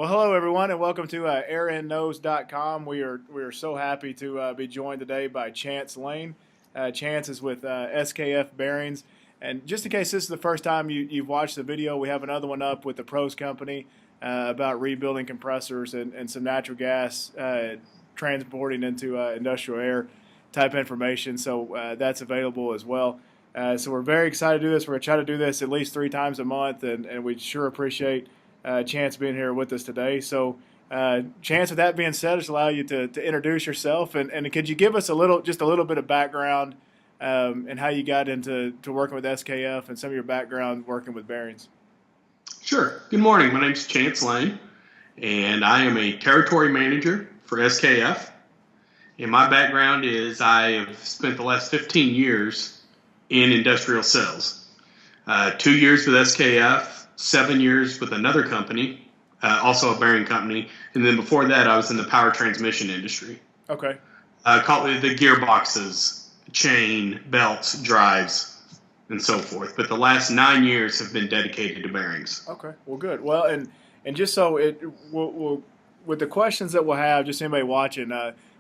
Well, hello everyone, and welcome to AirandNose.com. We are so happy to be joined today by Chance Lane. Chance is with SKF Bearings, and just in case this is the first time you've watched the video, we have another one up with the Pros Company about rebuilding compressors and some natural gas transporting into industrial air type information. So that's available as well. So we're very excited to do this. We're going to try to do this at least 3 times a month, and we sure appreciate Chance being here with us today. So, Chance, with that being said, just allow you to introduce yourself, and could you give us just a little bit of background and how you got into working with SKF and some of your background working with bearings? Sure. Good morning. My name is Chance Lane, and I am a territory manager for SKF. And my background is I have spent the last 15 years in industrial sales. 2 years with SKF, 7 years with another company, also a bearing company, and then before that I was in the power transmission industry. Okay. Call it the gearboxes, chain, belts, drives, and so forth. But the last 9 years have been dedicated to bearings. Okay. Well, good. Well, and just so we'll with the questions that we'll have, just anybody watching,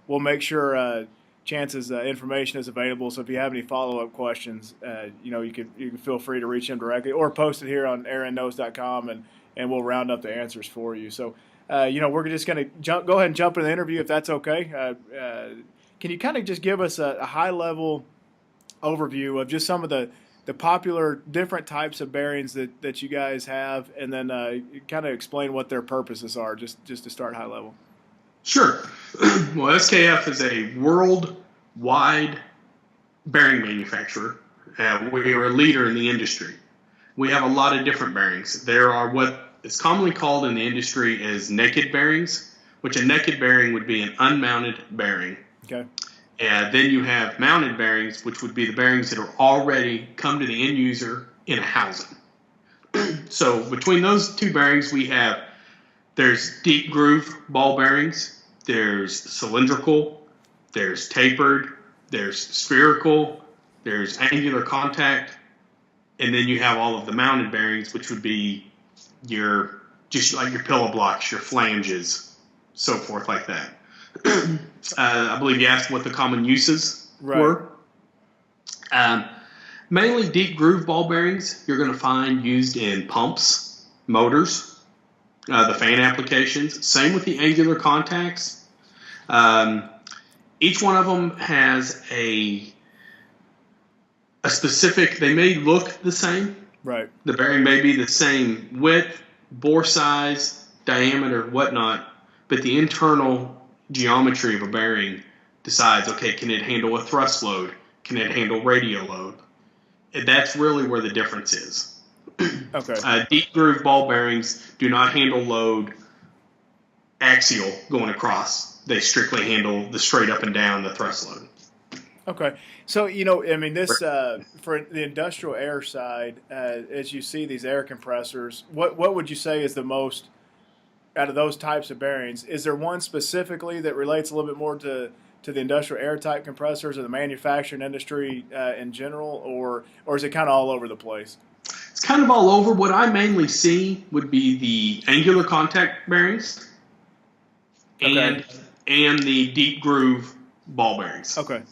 we'll make sure Chance's information is available. So if you have any follow-up questions, you can feel free to reach him directly or post it here on AirandNose.com, and we'll round up the answers for you. So, we're just going to go ahead and jump into the interview if that's okay. Can you kind of just give us a high-level overview of just some of the popular different types of bearings that you guys have, and then kind of explain what their purposes are, just to start high level? Sure. Well, SKF is a worldwide bearing manufacturer. We are a leader in the industry. We have a lot of different bearings. There are what is commonly called in the industry as naked bearings, which a naked bearing would be an unmounted bearing. Okay. And then you have mounted bearings, which would be the bearings that are already come to the end user in a housing. So between those two bearings, there's deep groove ball bearings, there's cylindrical, there's tapered, there's spherical, there's angular contact, and then you have all of the mounted bearings, which would be just like your pillow blocks, your flanges, so forth like that. I believe you asked what the common uses were. Mainly deep groove ball bearings you're going to find used in pumps, motors, the fan applications. Same with the angular contacts. Each one of them has a specific, they may look the same. Right. The bearing may be the same width, bore size, diameter, whatnot, but the internal geometry of a bearing decides, okay, can it handle a thrust load? Can it handle radial load? And that's really where the difference is. Okay. Deep groove ball bearings do not handle load axial going across. They strictly handle the straight up and down, the thrust load. Okay. So, this for the industrial air side, as you see these air compressors, what would you say is the most out of those types of bearings? Is there one specifically that relates a little bit more to the industrial air type compressors or the manufacturing industry in general, or is it kind of all over the place? It's kind of all over. What I mainly see would be the angular contact bearings and the deep groove ball bearings. Okay.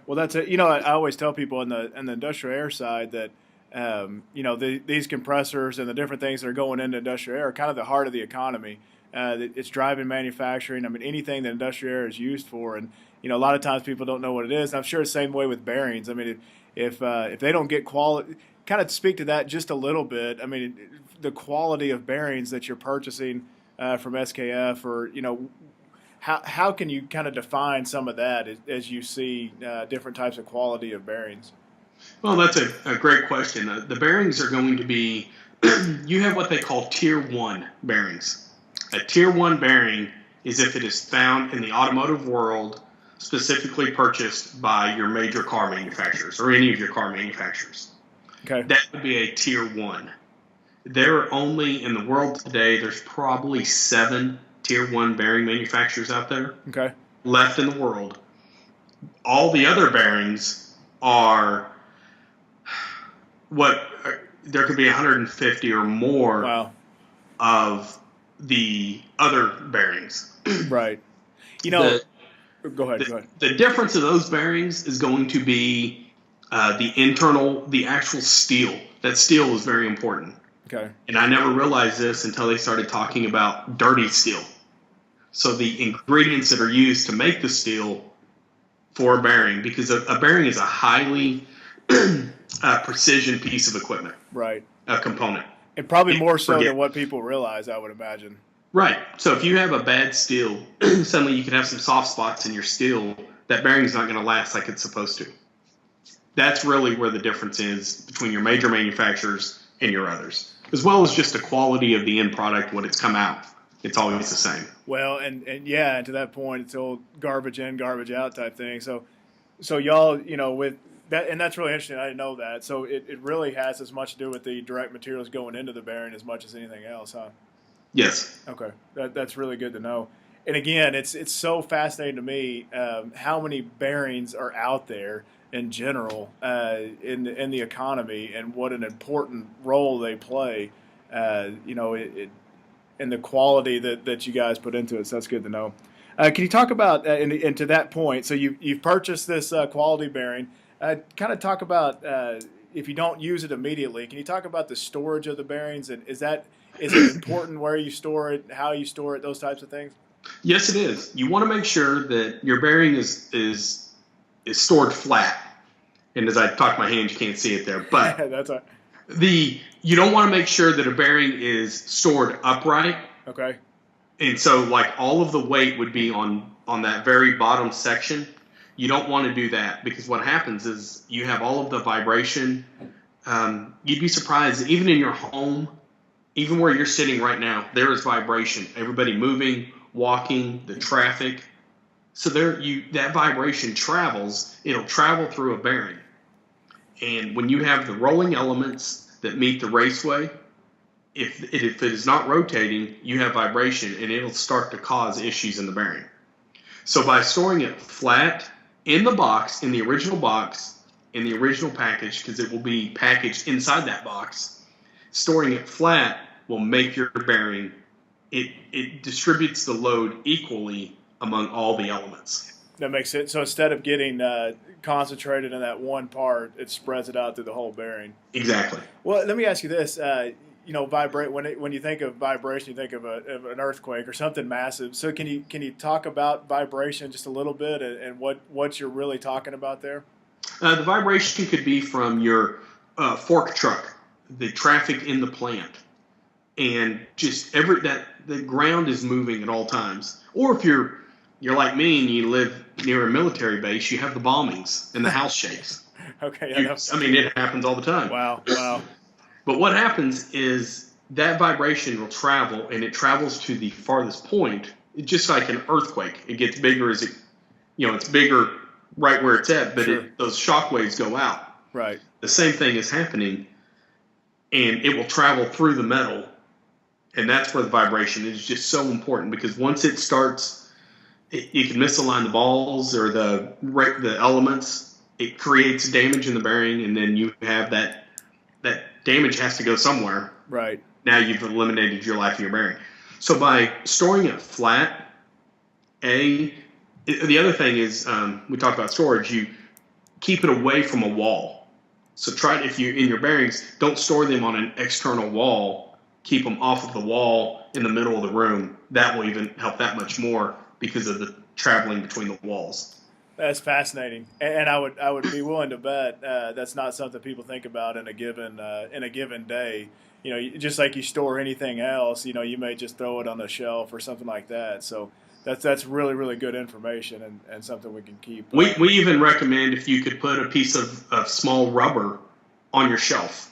Well, that's it. I always tell people in the industrial air side that these compressors and the different things that are going into industrial air are kind of the heart of the economy. It's driving manufacturing. I mean, anything that industrial air is used for, and a lot of times people don't know what it is. And I'm sure the same way with bearings. I mean, if they don't get quality, kind of speak to that just a little bit. I mean, the quality of bearings that you're purchasing from SKF, or how can you kind of define some of that as you see different types of quality of bearings? Well, that's a great question. The bearings are going to be, you have what they call Tier 1 bearings. A Tier 1 bearing is if it is found in the automotive world, specifically purchased by your major car manufacturers or any of your car manufacturers. Okay. That would be a Tier 1. There are only, in the world today, there's probably 7 Tier 1 bearing manufacturers out there left in the world. All the other bearings are there could be 150 or more of the other bearings. Right. You know, go ahead. The difference of those bearings is going to be the actual steel. That steel is very important. Okay. And I never realized this until they started talking about dirty steel. So the ingredients that are used to make the steel for a bearing, because a bearing is a highly precision piece of equipment. Right. A component. And probably more so than what people realize, I would imagine. Right. So if you have a bad steel, suddenly you can have some soft spots in your steel. That bearing's not going to last like it's supposed to. That's really where the difference is between your major manufacturers and your others, as well as just the quality of the end product when it's come out. It's always the same. Well, and yeah, and to that point, it's old garbage in, garbage out type thing. So y'all, with that, and that's really interesting. I didn't know that. So it really has as much to do with the direct materials going into the bearing as much as anything else, huh? Yes. Okay, that's really good to know. And again, it's so fascinating to me how many bearings are out there in general in the economy, and what an important role they play. And the quality that you guys put into it. So that's good to know. Can you talk about and to that point? So you've purchased this quality bearing. Kind of talk about if you don't use it immediately. Can you talk about the storage of the bearings, and is it important where you store it, how you store it, those types of things? Yes, it is. You want to make sure that your bearing is stored flat. And as I talk my hand, you can't see it there, but that's right. You don't want to make sure that a bearing is stored upright. Okay. And so like all of the weight would be on that very bottom section. You don't want to do that, because what happens is you have all of the vibration. You'd be surprised, even in your home, even where you're sitting right now, there is vibration. Everybody moving, walking, the traffic. So that vibration travels. It'll travel through a bearing. And when you have the rolling elements that meet the raceway, if it is not rotating, you have vibration, and it'll start to cause issues in the bearing. So by storing it flat in the box, in the original box, in the original package, because it will be packaged inside that box, storing it flat will make your bearing, it distributes the load equally among all the elements. That makes it so instead of getting concentrated in that one part, it spreads it out through the whole bearing. Exactly. Well, let me ask you this: vibrate. When you think of vibration, you think of an earthquake or something massive. So can you talk about vibration just a little bit, and what you're really talking about there? The vibration could be from your fork truck, the traffic in the plant, and just the ground is moving at all times. Or if you're like me and you live near a military base, you have the bombings and the house shakes. Okay. It happens all the time. Wow. But what happens is that vibration will travel, and it travels to the farthest point. It's just like an earthquake. It gets bigger it's bigger right where it's at, but sure. Those shock waves go out. Right. The same thing is happening, and it will travel through the metal, and that's where the vibration is just so important, because once it starts, you can misalign the balls or the elements. It creates damage in the bearing, and then you have that damage has to go somewhere. Right. Now you've eliminated your life of your bearing. So by storing it flat, the other thing is we talked about storage. You keep it away from a wall. So if you in your bearings, don't store them on an external wall. Keep them off of the wall in the middle of the room. That will even help that much more, because of the traveling between the walls. That's fascinating, and I would be willing to bet that's not something people think about in a given day. Just like you store anything else, you may just throw it on the shelf or something like that. So that's really, really good information, and something we can keep. We even recommend if you could put a piece of small rubber on your shelf.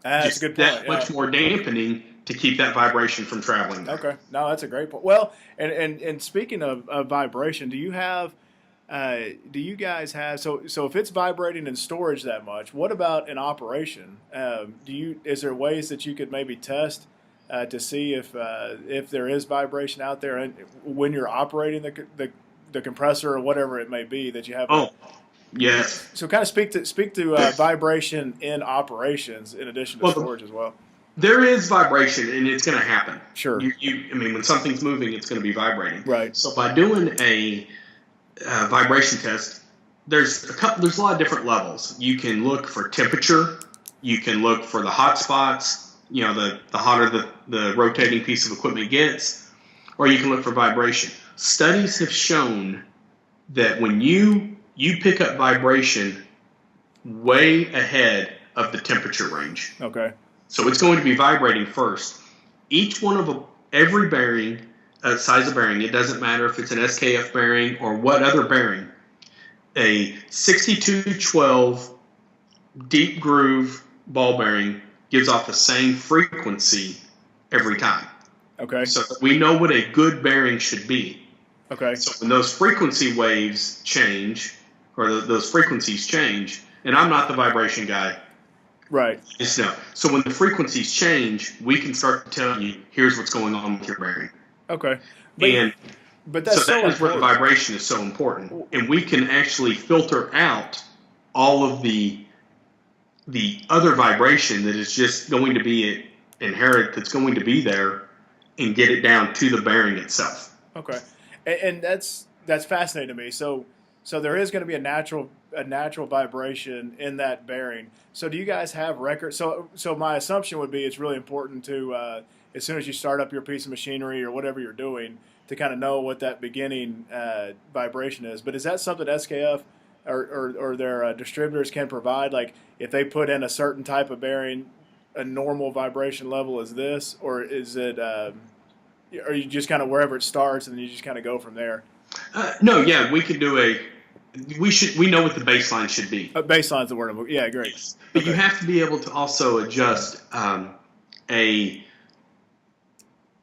That's a good point. That much more dampening to keep that vibration from traveling there. Okay, no, that's a great point. Well, and speaking of vibration, do you guys have so if it's vibrating in storage that much, what about in operation? Is there ways that you could maybe test to see if there is vibration out there, and when you're operating the compressor or whatever it may be that you have? Oh, yes. So kind of speak to vibration in operations in addition to storage as well. There is vibration, and it's going to happen. Sure. I mean, when something's moving, it's going to be vibrating. Right. So by doing a vibration test, there's a lot of different levels. You can look for temperature. You can look for the hot spots. You know, the hotter the rotating piece of equipment gets, or you can look for vibration. Studies have shown that when you pick up vibration way ahead of the temperature range. Okay. So it's going to be vibrating first. Each one of every bearing, size of bearing, it doesn't matter if it's an SKF bearing or what other bearing, a 6212 deep groove ball bearing gives off the same frequency every time. Okay. So we know what a good bearing should be. Okay. So when those frequency waves change, or those frequencies change, and I'm not the vibration guy. Right. Just know. So when the frequencies change, we can start to tell you, here's what's going on with your bearing. Okay. But that's so that is where the vibration is so important. And we can actually filter out all of the other vibration that is just going to be inherent, that's going to be there, and get it down to the bearing itself. Okay. And that's fascinating to me. So there is going to be a natural vibration in that bearing. So do you guys have records? So my assumption would be it's really important to as soon as you start up your piece of machinery or whatever you're doing to kind of know what that beginning vibration is. But is that something SKF or their distributors can provide? Like if they put in a certain type of bearing, a normal vibration level is this, or is it? Are you just kind of wherever it starts and then you just kind of go from there? No, yeah, we could do we know what the baseline should be. Baseline's the word. Yeah, great. Yes. But you have to be able to also adjust in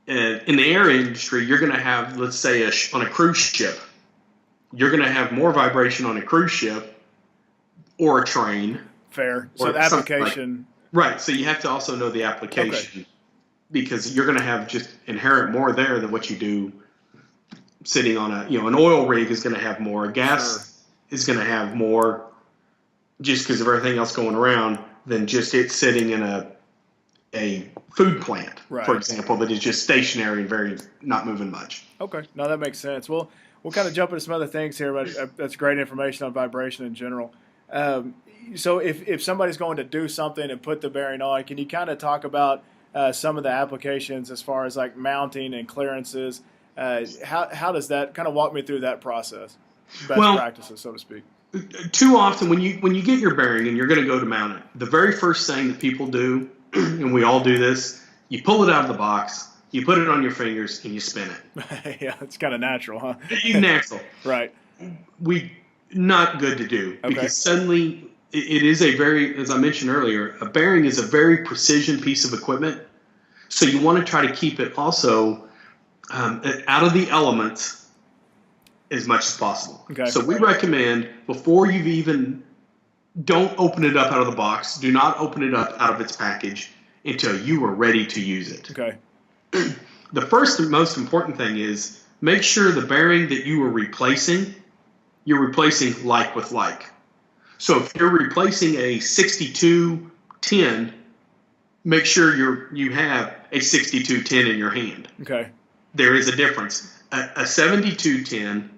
the air industry, you're going to have, let's say, on a cruise ship, you're going to have more vibration on a cruise ship or a train. Fair. So the application. Right. So you have to also know the application because you're going to have just inherent more there than what you do sitting on an oil rig is going to have more. Gas is going to have more just because of everything else going around than just it sitting in a food plant, for example, that is just stationary and very not moving much. Okay. No, that makes sense. Well, we'll kind of jump into some other things here, but that's great information on vibration in general. So if somebody's going to do something and put the bearing on, can you kind of talk about some of the applications as far as like mounting and clearances? How does that kind of walk me through that process? Best practices, so to speak. Too often when you get your bearing and you're going to go to mount it, the very first thing that people do, and we all do this, you pull it out of the box, you put it on your fingers, and you spin it. Yeah, it's kind of natural, huh? Natural. Right. Not good to do because suddenly it is a very, as I mentioned earlier, a bearing is a very precision piece of equipment. So you want to try to keep it also out of the elements as much as possible. Okay. So we recommend before you've even, don't open it up out of the box. Do not open it up out of its package until you are ready to use it. Okay. The first and most important thing is make sure the bearing that you are replacing, you're replacing like with like. So if you're replacing a 6210, make sure you have a 6210 in your hand. Okay. There is a difference. A 7210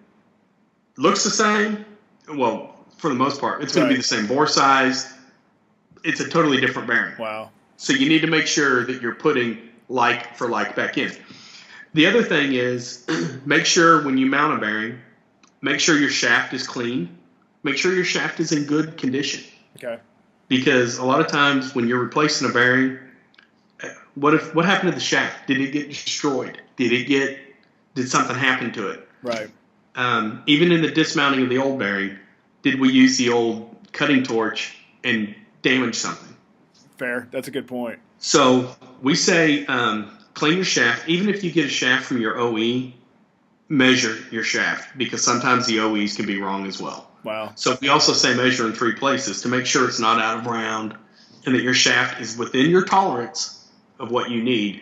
looks the same. Well, for the most part, it's going to be the same bore size. It's a totally different bearing. Wow. So you need to make sure that you're putting like for like back in. The other thing is make sure when you mount a bearing, make sure your shaft is clean. Make sure your shaft is in good condition. Okay. Because a lot of times when you're replacing a bearing, what happened to the shaft? Did it get destroyed? Did something happen to it? Right. Even in the dismounting of the old bearing, did we use the old cutting torch and damage something? Fair. That's a good point. So we say clean your shaft. Even if you get a shaft from your OE, measure your shaft because sometimes the OEs can be wrong as well. Wow. So we also say measure in 3 places to make sure it's not out of round and that your shaft is within your tolerance of what you need,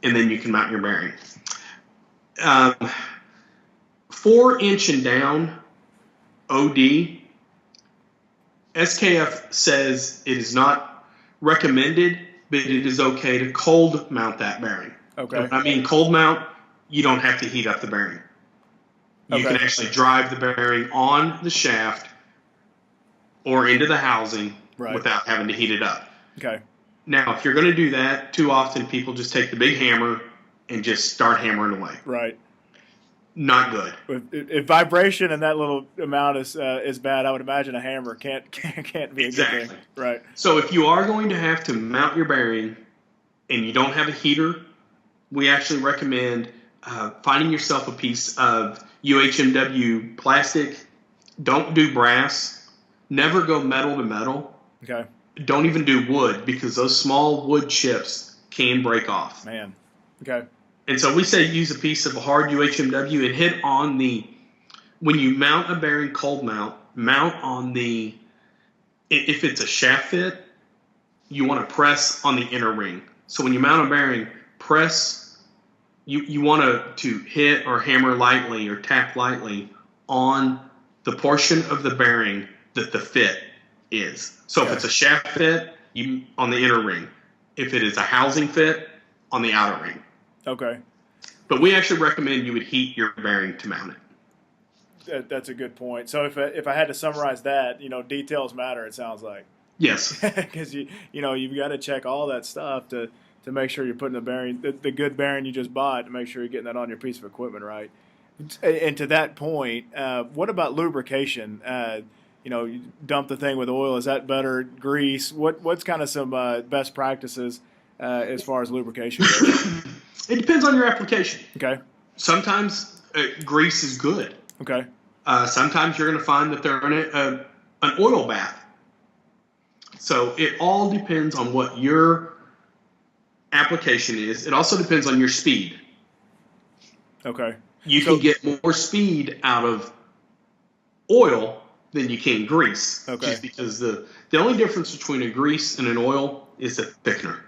and then you can mount your bearing. 4-inch and down OD, SKF says it is not recommended but it is okay to cold mount that bearing. Okay. When I mean cold mount, you don't have to heat up the bearing. You can actually drive the bearing on the shaft or into the housing without having to heat it up. Okay. Now, if you're going to do that, too often people just take the big hammer and just start hammering away. Right. Not good. If vibration and that little amount is bad, I would imagine a hammer can't be a good thing. Right. So if you are going to have to mount your bearing and you don't have a heater, we actually recommend finding yourself a piece of UHMW plastic. Don't do brass. Never go metal to metal. Okay. Don't even do wood, because those small wood chips can break off. Man. Okay. And so we say use a piece of hard UHMW and hit on when you mount a bearing cold mount on if it's a shaft fit, you want to press on the inner ring. So when you mount a bearing, press, you want to hit or hammer lightly or tap lightly on the portion of the bearing that the fit is. So if it's a shaft fit, you on the inner ring. If it is a housing fit, on the outer ring. Okay. But we actually recommend you would heat your bearing to mount it. That's a good point. So if I had to summarize that, details matter, it sounds like. Yes. Because you've got to check all that stuff to make sure you're putting the bearing, the good bearing you just bought, to make sure you're getting that on your piece of equipment right. And to that point, what about lubrication? You dump the thing with oil. Is that better? Grease? What's kind of some best practices as far as lubrication goes? It depends on your application. Okay. Sometimes grease is good. Okay. Sometimes you're going to find that they're in an oil bath. So it all depends on what your application is. It also depends on your speed. Okay. You can get more speed out of oil than you can grease. Okay. Just because the only difference between a grease and an oil is the thickener.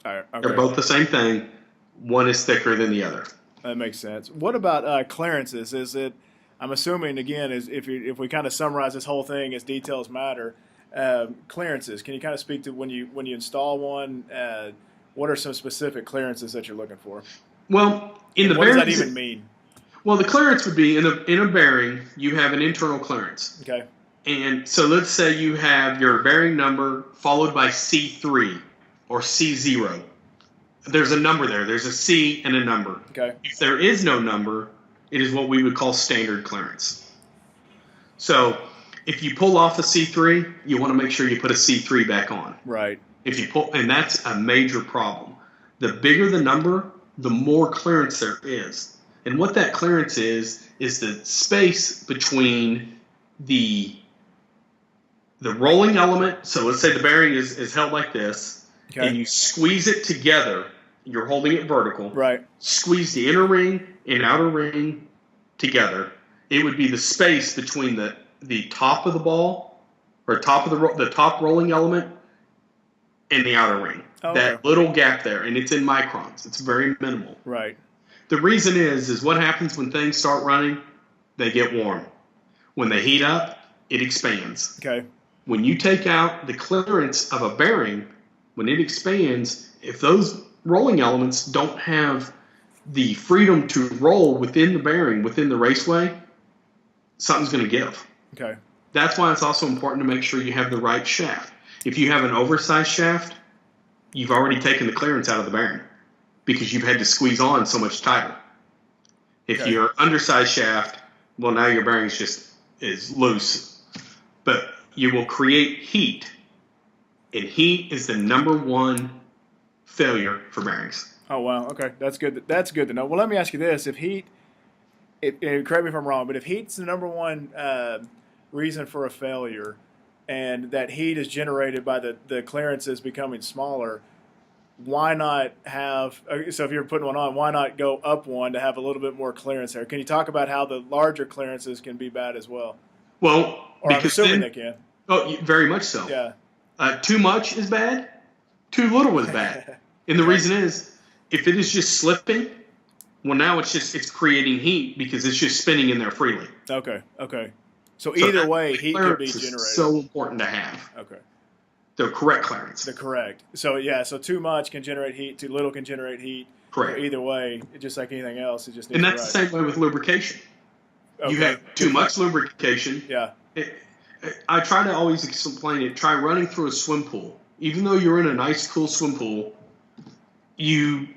All right. Okay. They're both the same thing. One is thicker than the other. That makes sense. What about clearances? Is it? I'm assuming again, if we kind of summarize this whole thing as details matter, clearances. Can you kind of speak to when you install one? What are some specific clearances that you're looking for? Well, what does that even mean? Well, the clearance would be in a bearing. You have an internal clearance. Okay. And so let's say you have your bearing number followed by C3 or C0. There's a number there. There's a C and a number. Okay. If there is no number, it is what we would call standard clearance. So if you pull off a C3, you want to make sure you put a C3 back on. Right. If you pull, and that's a major problem. The bigger the number, the more clearance there is. And what that clearance is the space between the rolling element. So let's say the bearing is held like this, okay, and you squeeze it together. You're holding it vertical. Right. Squeeze the inner ring and outer ring together. It would be the space between the top of the ball, or top of the top rolling element, and the outer ring. Oh, that okay. little gap there, and it's in microns. It's very minimal. Right. The reason is what happens when things start running? They get warm. When they heat up, it expands. Okay. When you take out the clearance of a bearing, when it expands, if those rolling elements don't have the freedom to roll within the bearing, within the raceway, something's going to give. Okay. That's why it's also important to make sure you have the right shaft. If you have an oversized shaft, you've already taken the clearance out of the bearing because you've had to squeeze on so much tighter. If Okay. you're undersized shaft, well, now your bearing is loose. But you will create heat, and heat is the number one failure for bearings. Oh wow. Okay, that's good. That's good to know. Well, let me ask you this: if heat, correct me if I'm wrong, but if heat's the number one reason for a failure, and that heat is generated by the clearances becoming smaller, why not have? So if you're putting one on, why not go up one to have a little bit more clearance there? Can you talk about how the larger clearances can be bad as well? Well, Or I'm because assuming then, they can. oh, very much so. Yeah. Too much is bad. Too little is bad. And the reason is, if it is just slipping, well, now it's creating heat because it's just spinning in there freely. Okay. Okay. So either way, heat could be generated. So important to have. Okay. The correct clearance. The correct. So yeah, so too much can generate heat, too little can generate heat. Correct. Either way, just like anything else, it just needs And to that's be right. the same way with lubrication. Okay. You have too much lubrication. Yeah. I try to always explain it. Try running through a swim pool. Even though you're in a nice, cool swim pool, you're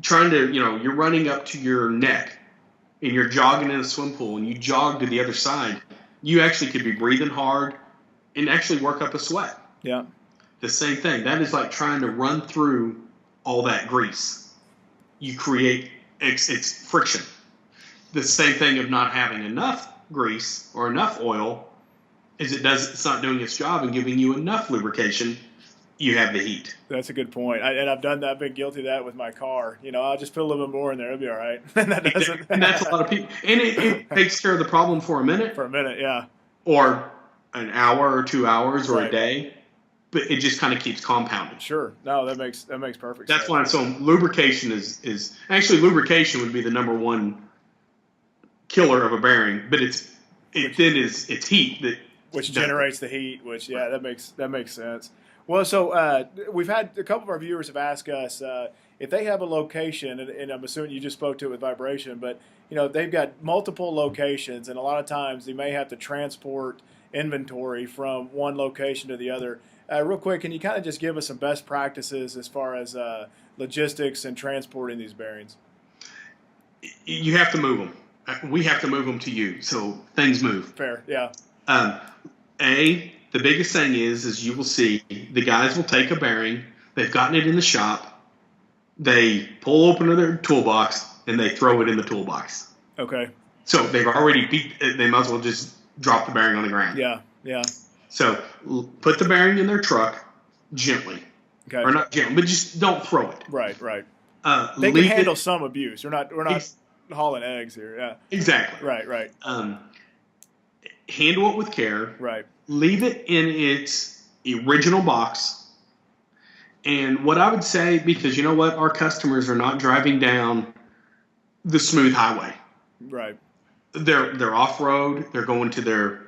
running up to your neck and you're jogging in a swim pool and you jog to the other side. You actually could be breathing hard and actually work up a sweat. Yeah. The same thing. That is like trying to run through all that grease. You create it's friction. The same thing of not having enough grease or enough oil is it's not doing its job and giving you enough lubrication. You have the heat. That's a good point. And I've done that. I've been guilty of that with my car. I'll just put a little bit more in there. It'll be all right. And that's a lot of people. And it takes care of the problem for a minute. For a minute, yeah. Or an hour or 2 hours or right. a day. But it just kind of keeps compounding. Sure. No, that makes perfect sense. That's why lubrication is actually lubrication would be the number one killer of a bearing, but it's heat which generates the heat. Which that makes sense. Well, so we've had a couple of our viewers have asked us if they have a location, and I'm assuming you just spoke to it with vibration, but they've got multiple locations, and a lot of times they may have to transport inventory from one location to the other. Real quick, can you kind of just give us some best practices as far as logistics and transporting these bearings? You have to move them. We have to move them to you, so things move. Fair, yeah. The biggest thing is you will see the guys will take a bearing. They've gotten it in the shop. They pull open their toolbox and they throw it in the toolbox. Okay. So they've already they might as well just drop the bearing on the ground. Yeah, yeah. So put the bearing in their truck gently. Okay. Or not gently, but just don't throw it. Right. They can handle some abuse. We're not hauling eggs here. Yeah. Exactly. Right. Handle it with care. Right. Leave it in its original box. And what I would say, because you know what, our customers are not driving down the smooth highway. Right. They're off road. They're going to their,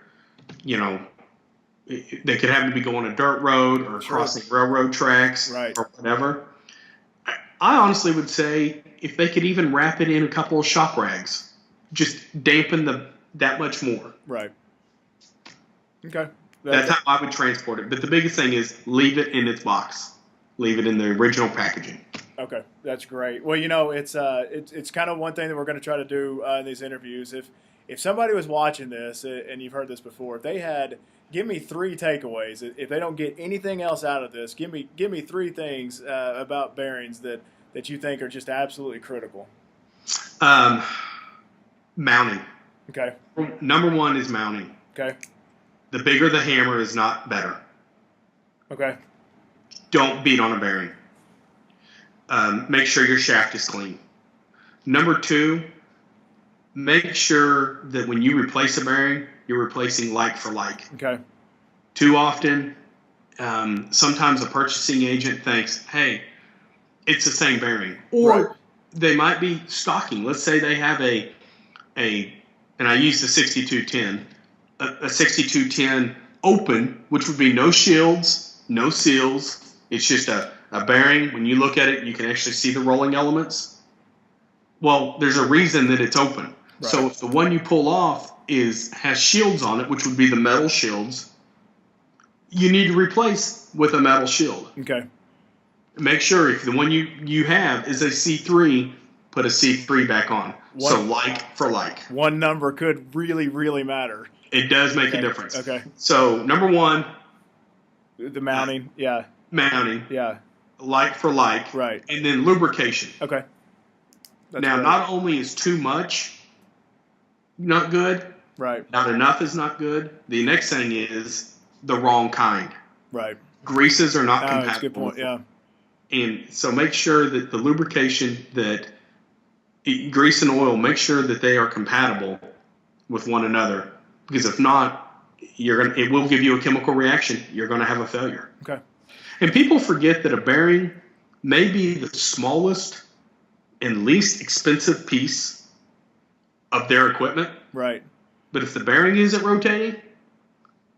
they could happen to be going a dirt road or crossing railroad tracks or whatever. I honestly would say if they could even wrap it in a couple of shop rags, just dampen that much more. Right. Okay. That's how I would transport it. But the biggest thing is leave it in its box. Leave it in the original packaging. Okay, that's great. Well, it's kind of one thing that we're going to try to do in these interviews. If somebody was watching this and you've heard this before, if they had give me 3 takeaways. If they don't get anything else out of this, give me 3 things about bearings that you think are just absolutely critical. Mounting. Okay. Number 1 is mounting. Okay. The bigger the hammer is not better. Okay. Don't beat on a bearing. Make sure your shaft is clean. Number 2, make sure that when you replace a bearing, you're replacing like for like. Okay. Too often, sometimes a purchasing agent thinks, hey, it's the same bearing. Or they might be stocking. Let's say they have and I use the 6210, a 6210 open, which would be no shields, no seals. It's just a bearing. When you look at it, you can actually see the rolling elements. Well, there's a reason that it's open. Right. So if the one you pull off has shields on it, which would be the metal shields, you need to replace with a metal shield. Okay. Make sure if the one you have is a C3, put a C3 back on. So like for like. One number could really, really matter. It does make a difference. Okay. So number 1. The mounting, yeah. Mounting. Yeah. Like for like. Right. And then lubrication. Okay. Now, not only is too much not good. Right. Not enough is not good. The next thing is the wrong kind. Right. Greases are not compatible. That's a good point, yeah. And so make sure that the lubrication, grease and oil, make sure that they are compatible with one another. Because if not, it will give you a chemical reaction. You're going to have a failure. Okay. And people forget that a bearing may be the smallest and least expensive piece of their equipment. Right. But if the bearing isn't rotating,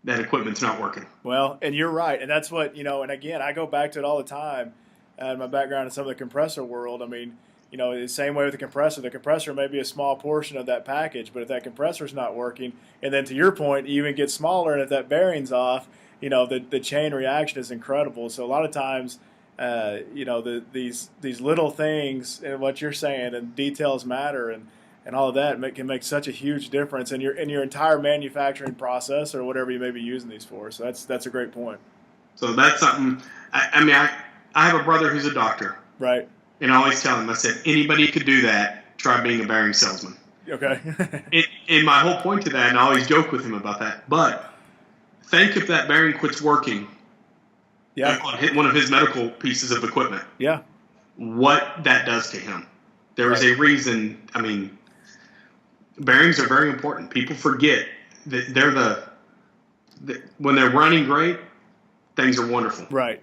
that equipment's not working. Well, and you're right, and that's what and again, I go back to it all the time. My background in some of the compressor world. I mean, the same way with the compressor. The compressor may be a small portion of that package, but if that compressor's not working, and then to your point, you even get smaller, and if that bearing's off, the chain reaction is incredible. So a lot of times, these little things and what you're saying and details matter and all of that can make such a huge difference in your entire manufacturing process or whatever you may be using these for. So that's a great point. So that's something. I have a brother who's a doctor. Right. And I always tell him, I said, anybody could do that. Try being a bearing salesman. Okay. And my whole point to that, and I always joke with him about that, but think if that bearing quits working on one of his medical pieces of equipment. Yeah. What that does to him. There is a reason. I mean, bearings are very important. People forget that they're when they're running great, things are wonderful. Right.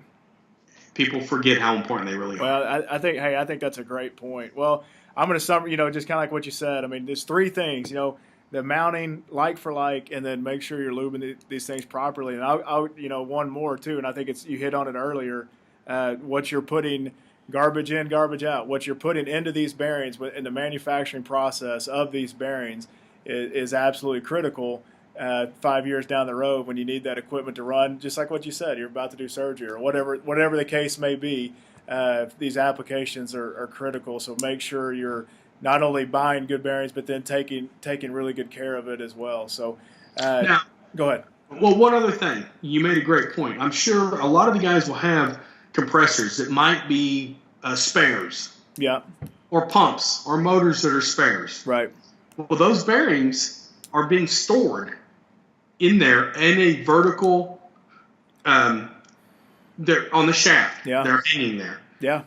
People forget how important they really are. Well, I think that's a great point. Well, I'm going to sum, just kind of like what you said. I mean, there's three things, the mounting like for like, and then make sure you're lubing these things properly. And I'll one more too, and I think you hit on it earlier. What you're putting garbage in, garbage out. What you're putting into these bearings in the manufacturing process of these bearings is absolutely critical. 5 years down the road, when you need that equipment to run, just like what you said, you're about to do surgery or whatever the case may be. These applications are critical. So make sure you're not only buying good bearings, but then taking really good care of it as well. So now, go ahead. Well, one other thing, you made a great point. I'm sure a lot of the guys will have compressors that might be spares. Yeah. Or pumps or motors that are spares. Right. Well, those bearings are being stored in there in a vertical, they're on the shaft. Yeah. They're hanging there. Yeah.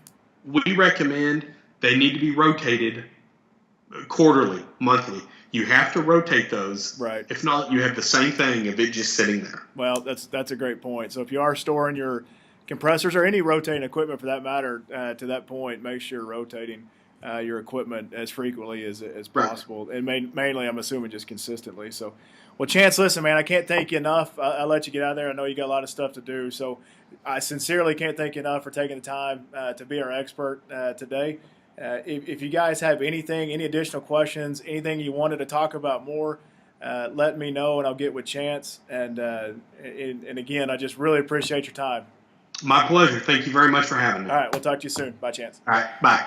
We recommend they need to be rotated quarterly, monthly. You have to rotate those. Right. If not, you have the same thing of it just sitting there. Well, that's a great point. So if you are storing your compressors or any rotating equipment for that matter, to that point, make sure you're rotating your equipment as frequently as possible. Right. And mainly, I'm assuming, just consistently. So, well, Chance, listen, man, I can't thank you enough. I'll let you get out of there. I know you got a lot of stuff to do. So I sincerely can't thank you enough for taking the time to be our expert today. If you guys have any additional questions, anything you wanted to talk about more, let me know, and I'll get with Chance. And again, I just really appreciate your time. My pleasure. Thank you very much for having me. All right. We'll talk to you soon. Bye, Chance. All right. Bye.